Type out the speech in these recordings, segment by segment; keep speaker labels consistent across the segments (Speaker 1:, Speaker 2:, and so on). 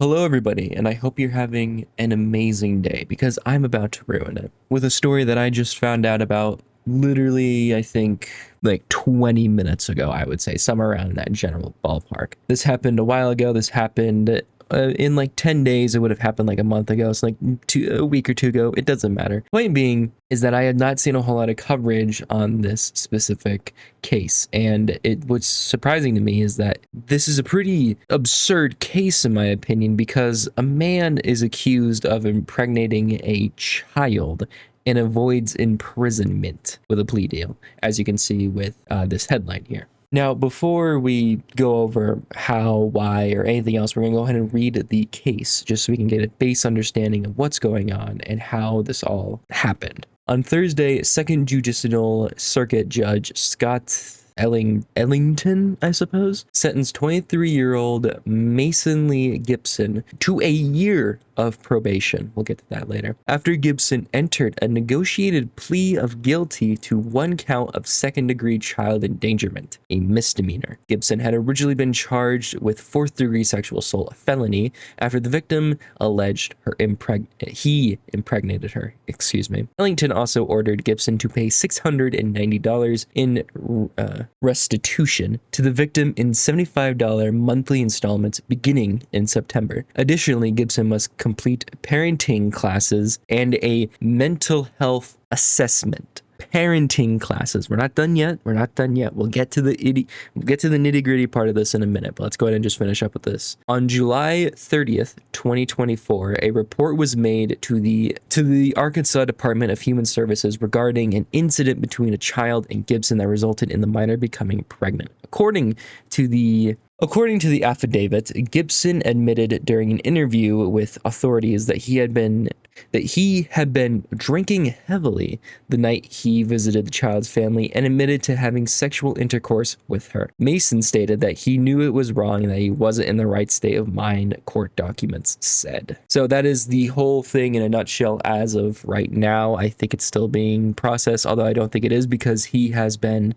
Speaker 1: Hello, everybody, and I hope you're having an amazing day because I'm about to ruin it with a story that I just found out about literally, I think, like 20 minutes ago, I would say, somewhere around that general ballpark. This happened a while ago. This happened in like 10 days. It would have happened like a month ago. It's like a week or two ago. It doesn't matter. Point being is that I had not seen a whole lot of coverage on this specific case. And what's surprising to me is that this is a pretty absurd case, in my opinion, because a man is accused of impregnating a child and avoids imprisonment with a plea deal, as you can see with this headline here. Now, before we go over how, why, or anything else, we're going to go ahead and read the case just so we can get a base understanding of what's going on and how this all happened. On Thursday, Second Judicial Circuit Judge Scott Ellington, I suppose, sentenced 23-year-old Mason Lee Gibson to a year of probation. We'll get to that later. After Gibson entered a negotiated plea of guilty to one count of second-degree child endangerment, a misdemeanor. Gibson had originally been charged with fourth-degree sexual assault, a felony, after the victim alleged he impregnated her. Ellington also ordered Gibson to pay $690 in restitution to the victim in $75 monthly installments beginning in September. Additionally, Gibson must complete parenting classes and a mental health assessment. Parenting classes. We're not done yet. We'll get to the nitty-gritty part of this in a minute, but let's go ahead and just finish up with this. On July 30th, 2024, a report was made to the Arkansas Department of Human Services regarding an incident between a child and Gibson that resulted in the minor becoming pregnant. According to the affidavit, Gibson admitted during an interview with authorities that he had been drinking heavily the night he visited the child's family and admitted to having sexual intercourse with her. Mason stated that he knew it was wrong and that he wasn't in the right state of mind, court documents said. So that is the whole thing in a nutshell as of right now. I think it's still being processed, although I don't think it is, because he's been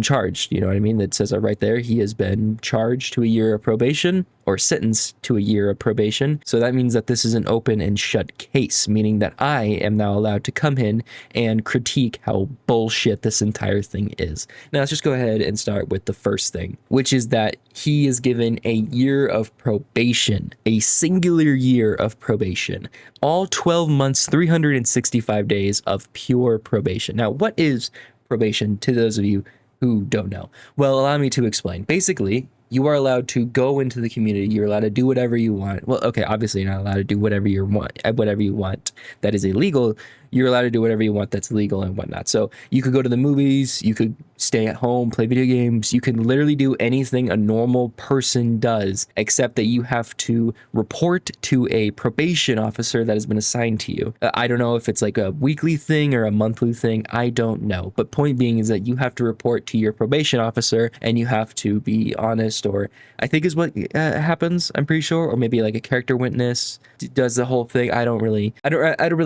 Speaker 1: charged. You know what I mean? It says it right there. He has been charged to a year of probation or sentenced to a year of probation. So that means that this is an open and shut case, meaning that I am now allowed to come in and critique how bullshit this entire thing is. Now let's just go ahead and start with the first thing, which is that he is given a year of probation, a singular year of probation, all 12 months, 365 days of pure probation. Now, what is probation to those of you who don't know? Well, allow me to explain. Basically, you are allowed to go into the community. You're allowed to do whatever you want. Well, okay, obviously you're not allowed to do whatever you want that is illegal. You're allowed to do whatever you want that's legal and whatnot. So you could go to the movies, you could stay at home, play video games. You can literally do anything a normal person does, except that you have to report to a probation officer that has been assigned to you. I don't know if it's like a weekly thing or a monthly thing. I don't know. But point being is that you have to report to your probation officer and you have to be honest, or I think is what happens, I'm pretty sure, or maybe like a character witness does the whole thing. I don't really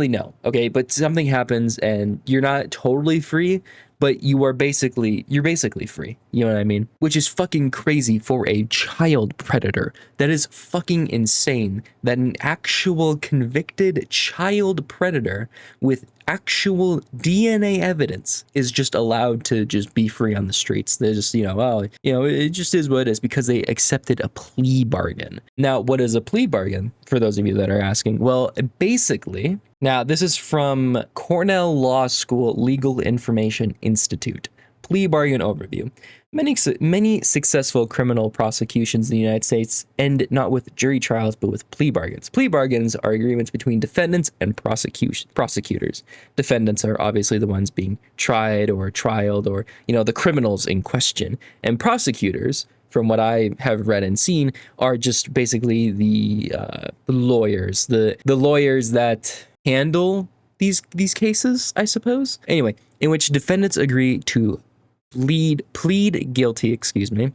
Speaker 1: know. Okay, but something happens and you're not totally free, but you're basically free. You know what I mean? Which is fucking crazy for a child predator. That is fucking insane that an actual convicted child predator with actual DNA evidence is just allowed to just be free on the streets. They're just, it just is what it is because they accepted a plea bargain. Now, what is a plea bargain? For those of you that are asking, well, basically, now this is from Cornell Law School Legal Information Institute. Plea bargain overview. Many successful criminal prosecutions in the United States end not with jury trials, but with plea bargains. Plea bargains are agreements between defendants and prosecutors. Defendants are obviously the ones being tried or trialed, or, the criminals in question. And prosecutors, from what I have read and seen, are just basically the lawyers, the lawyers that handle these cases, I suppose. Anyway, in which defendants agree to plead guilty,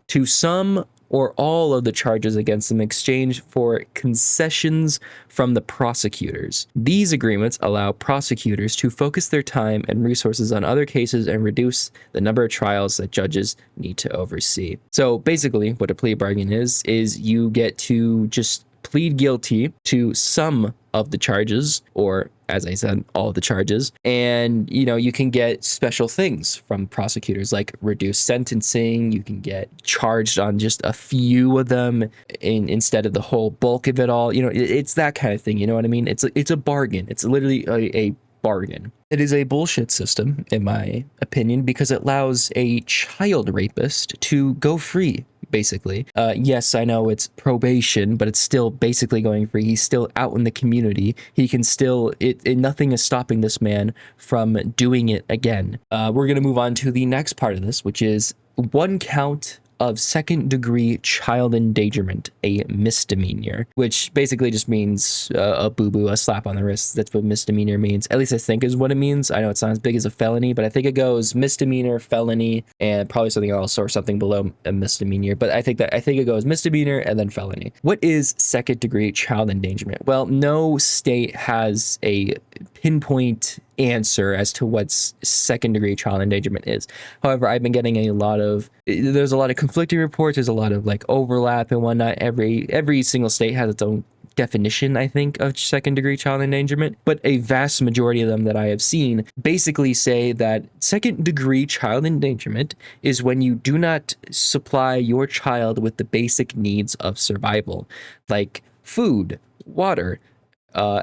Speaker 1: to some or all of the charges against them in exchange for concessions from the prosecutors. These agreements allow prosecutors to focus their time and resources on other cases and reduce the number of trials that judges need to oversee. So basically, what a plea bargain is you get to just plead guilty to some of the charges, or as I said, all the charges. And, you can get special things from prosecutors, like reduced sentencing. You can get charged on just a few of them instead of the whole bulk of it all. It's that kind of thing. You know what I mean? It's a bargain. It's literally a bargain. It is a bullshit system, in my opinion, because it allows a child rapist to go free, basically. Yes, I know it's probation, but it's still basically going free. He's still out in the community. He can still, nothing is stopping this man from doing it again. We're going to move on to the next part of this, which is 1 count of second-degree child endangerment, a misdemeanor, which basically just means a boo-boo, a slap on the wrist. That's what misdemeanor means. At least I think is what it means. I know it's not as big as a felony, but I think it goes misdemeanor, felony, and probably something else or something below a misdemeanor. But I think it goes misdemeanor and then felony. What is second-degree child endangerment? Well, no state has a pinpoint answer as to what second-degree child endangerment is. However, I've been getting there's a lot of conflicting reports. There's a lot of overlap and whatnot. Every single state has its own definition, I think, of second-degree child endangerment, but a vast majority of them that I have seen basically say that second-degree child endangerment is when you do not supply your child with the basic needs of survival, like food, water,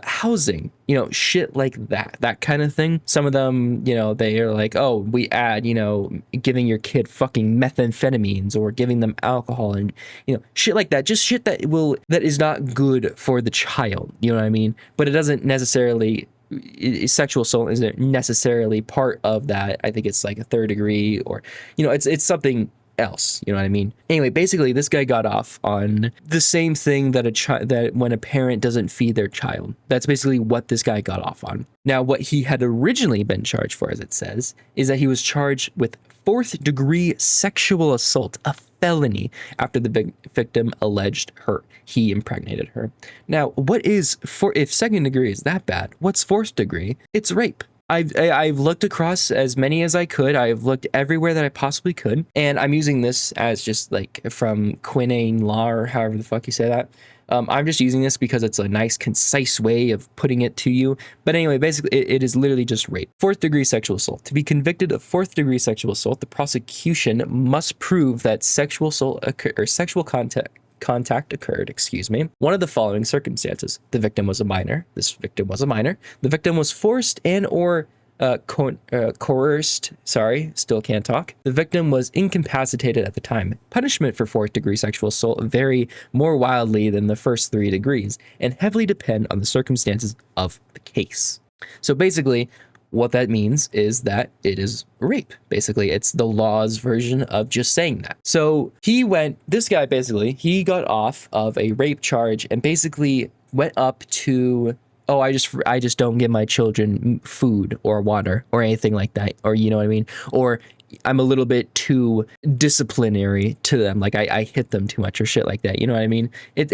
Speaker 1: housing, shit like that kind of thing. Some of them, they are like, oh, we add, giving your kid fucking methamphetamines or giving them alcohol and, shit like that. Just shit that is not good for the child. You know what I mean? But it doesn't necessarily, sexual assault isn't necessarily part of that. I think it's like a 3rd degree or, it's something else, you know what I mean? Anyway, basically this guy got off on the same thing that that when a parent doesn't feed their child. That's basically what this guy got off on. Now, what he had originally been charged for, as it says, is that he was charged with 4th degree sexual assault, a felony, after the victim alleged he impregnated her. Now, if 2nd degree is that bad, what's 4th degree? It's rape. I've looked across as many as I could. I've looked everywhere that I possibly could. And I'm using this as just from Quinane Law, or however the fuck you say that. I'm just using this because it's a nice, concise way of putting it to you. But anyway, basically, it is literally just rape. 4th degree sexual assault. To be convicted of 4th degree sexual assault, the prosecution must prove that sexual assault or sexual contact occurred, one of the following circumstances. The victim was a minor. This victim was a minor. The victim was forced and or coerced. Still can't talk. The victim was incapacitated at the time. Punishment for 4th degree sexual assault vary more wildly than the first 3 degrees and heavily depend on the circumstances of the case. So basically, what that means is that it is rape. Basically, it's the law's version of just saying that. So this guy he got off of a rape charge and basically went up to, oh, I just don't give my children food or water or anything like that. Or, you know what I mean? Or I'm a little bit too disciplinary to them. Like I hit them too much or shit like that. You know what I mean? It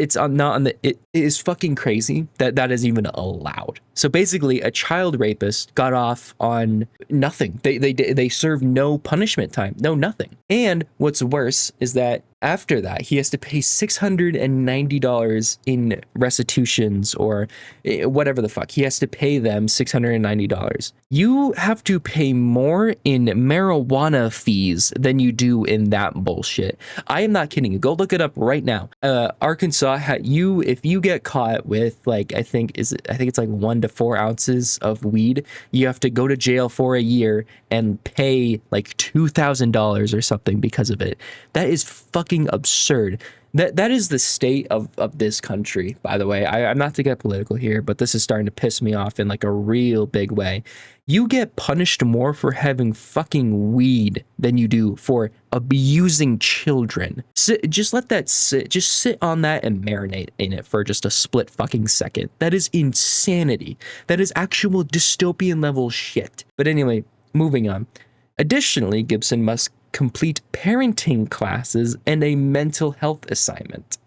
Speaker 1: is fucking crazy that is even allowed. So basically, a child rapist got off on nothing. They served no punishment time, no nothing. And what's worse is that after that, he has to pay $690 in restitutions or whatever the fuck. He has to pay them $690. You have to pay more in marijuana fees than you do in that bullshit. I am not kidding you. Go look it up right now. Arkansas if you get caught with I think it's like 1 to 4 ounces of weed, you have to go to jail for a year and pay like $2,000 or something because of it. That is fucking absurd. That is the state of this country, by the way. I'm not to get political here, but this is starting to piss me off in like a real big way. You get punished more for having fucking weed than you do for abusing children. Just let that sit. Just sit on that and marinate in it for just a split fucking second. That is insanity. That is actual dystopian level shit. But anyway, moving on. Additionally, Gibson must complete parenting classes and a mental health assessment.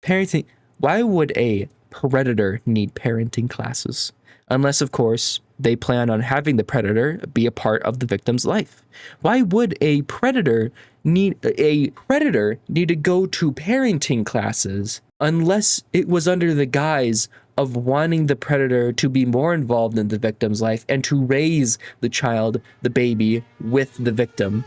Speaker 1: Parenting. Why would a predator need parenting classes? Unless, of course, they plan on having the predator be a part of the victim's life. Why would a predator need to go to parenting classes unless it was under the guise of wanting the predator to be more involved in the victim's life and to raise the child, the baby, with the victim.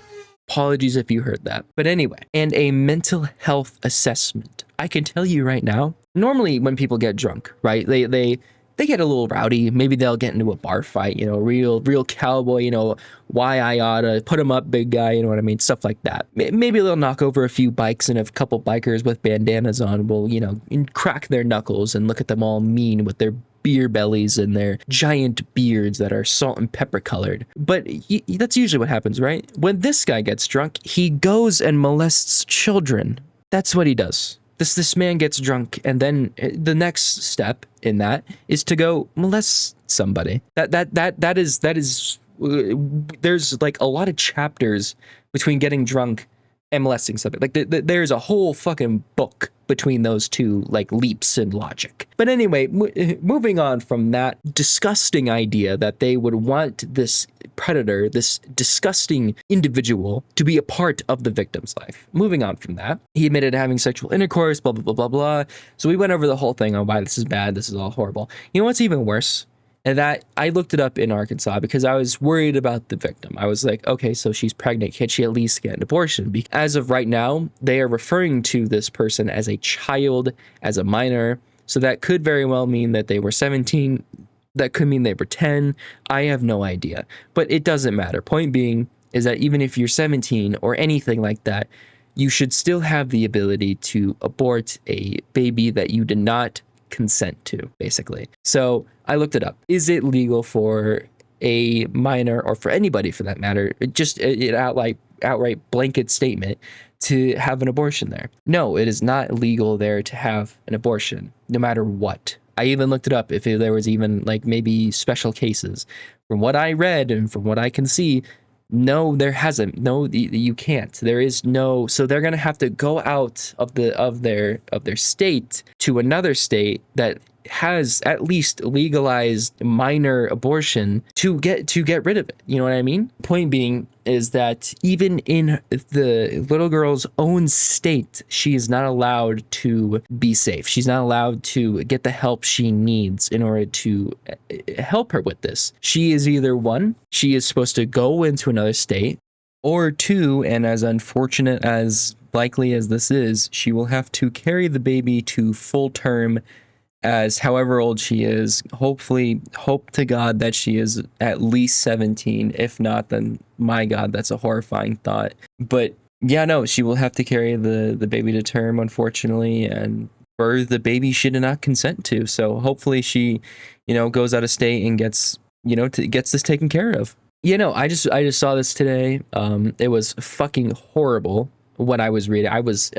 Speaker 1: Apologies if you heard that. But anyway, and a mental health assessment. I can tell you right now, normally when people get drunk, right, they get a little rowdy. Maybe they'll get into a bar fight, you know, real cowboy, you know, why I oughta, put him up, big guy, you know what I mean? Stuff like that. Maybe they'll knock over a few bikes, and a couple bikers with bandanas on will, you know, crack their knuckles and look at them all mean with their beer bellies and their giant beards that are salt and pepper colored. But that's usually what happens, right? When this guy gets drunk, he goes and molests children. That's what he does. This man gets drunk, and then the next step in that is to go molest somebody. That is there's like a lot of chapters between getting drunk and molesting something. Like there's a whole fucking book between those two, like, leaps in logic. But anyway, moving on from that disgusting idea that they would want this predator, this disgusting individual, to be a part of the victim's life. Moving on from that, he admitted to having sexual intercourse, blah, blah, blah, blah, blah. So we went over the whole thing on why this is bad, this is all horrible. You know what's even worse? And that I looked it up in Arkansas because I was worried about the victim. I was like, okay, so she's pregnant. Can she at least get an abortion? As of right now, they are referring to this person as a child, as a minor. So that could very well mean that they were 17. That could mean they were 10. I have no idea. But it doesn't matter. Point being is that even if you're 17 or anything like that, you should still have the ability to abort a baby that you did not consent to, basically. So I looked it up. Is it legal for a minor, or for anybody for that matter, just an outright blanket statement, to have an abortion there? No, it is not legal there to have an abortion, no matter what. I even looked it up if there was even like maybe special cases. From what I read and from what I can see, no, there hasn't. No, you can't. There is no. So they're gonna have to go out of their state to another state that has at least legalized minor abortion to get rid of it. You know what I mean? Point being is that even in the little girl's own state, she is not allowed to be safe. She's not allowed to get the help she needs in order to help her with this. She is either one, she is supposed to go into another state, or two, and as unfortunate as likely as this is, she will have to carry the baby to full term as however old she is. Hopefully, hope to God that she is at least 17. If not, then my God, that's a horrifying thought. But yeah, no, she will have to carry the baby to term, unfortunately, and birth the baby she did not consent to. So hopefully she, you know, goes out of state and gets, you know, gets this taken care of. You know, I just saw this today. It was fucking horrible. What I was reading, I was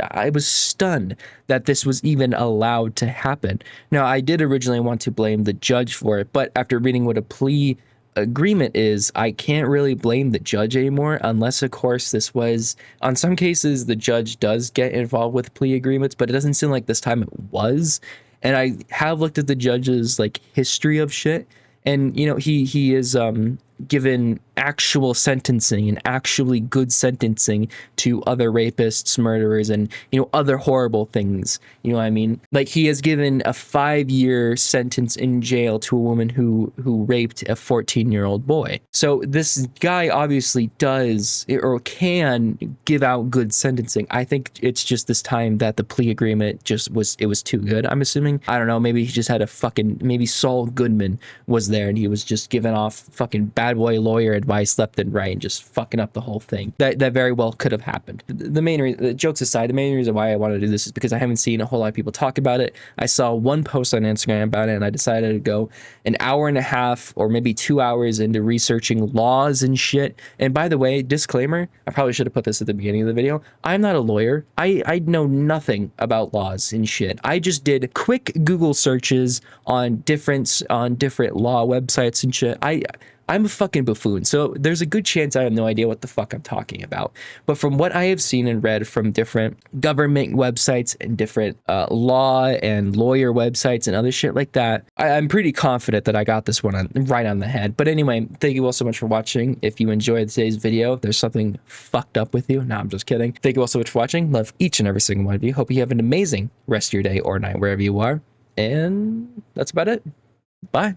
Speaker 1: stunned that this was even allowed to happen. Now, I did originally want to blame the judge for it, but after reading what a plea agreement is, I can't really blame the judge anymore, unless, of course, this was, on some cases, the judge does get involved with plea agreements, but it doesn't seem like this time it was. And I have looked at the judge's like history of shit, and you know, he is given actual sentencing and actually good sentencing to other rapists, murderers, and, you know, other horrible things. You know what I mean? Like, he has given a 5-year sentence in jail to a woman who raped a 14-year-old boy. So this guy obviously does or can give out good sentencing. I think it's just this time that the plea agreement just was too good, I'm assuming. I don't know, maybe he just had maybe Saul Goodman was there and he was just giving off fucking bad boy lawyer advice left and right and just fucking up the whole thing. That very well could have happened. The jokes aside, the main reason why I want to do this is because I haven't seen a whole lot of people talk about it. I saw one post on Instagram about it, and I decided to go an hour and a half or maybe 2 hours into researching laws and shit. And by the way, disclaimer, I probably should have put this at the beginning of the video. I'm not a lawyer. I know nothing about laws and shit. I just did quick Google searches on different law websites and shit. I'm a fucking buffoon, so there's a good chance I have no idea what the fuck I'm talking about. But from what I have seen and read from different government websites and different law and lawyer websites and other shit like that, I'm pretty confident that I got this one right on the head. But anyway, thank you all so much for watching. If you enjoyed today's video, if there's something fucked up with you, no, I'm just kidding. Thank you all so much for watching. Love each and every single one of you. Hope you have an amazing rest of your day or night wherever you are. And that's about it. Bye.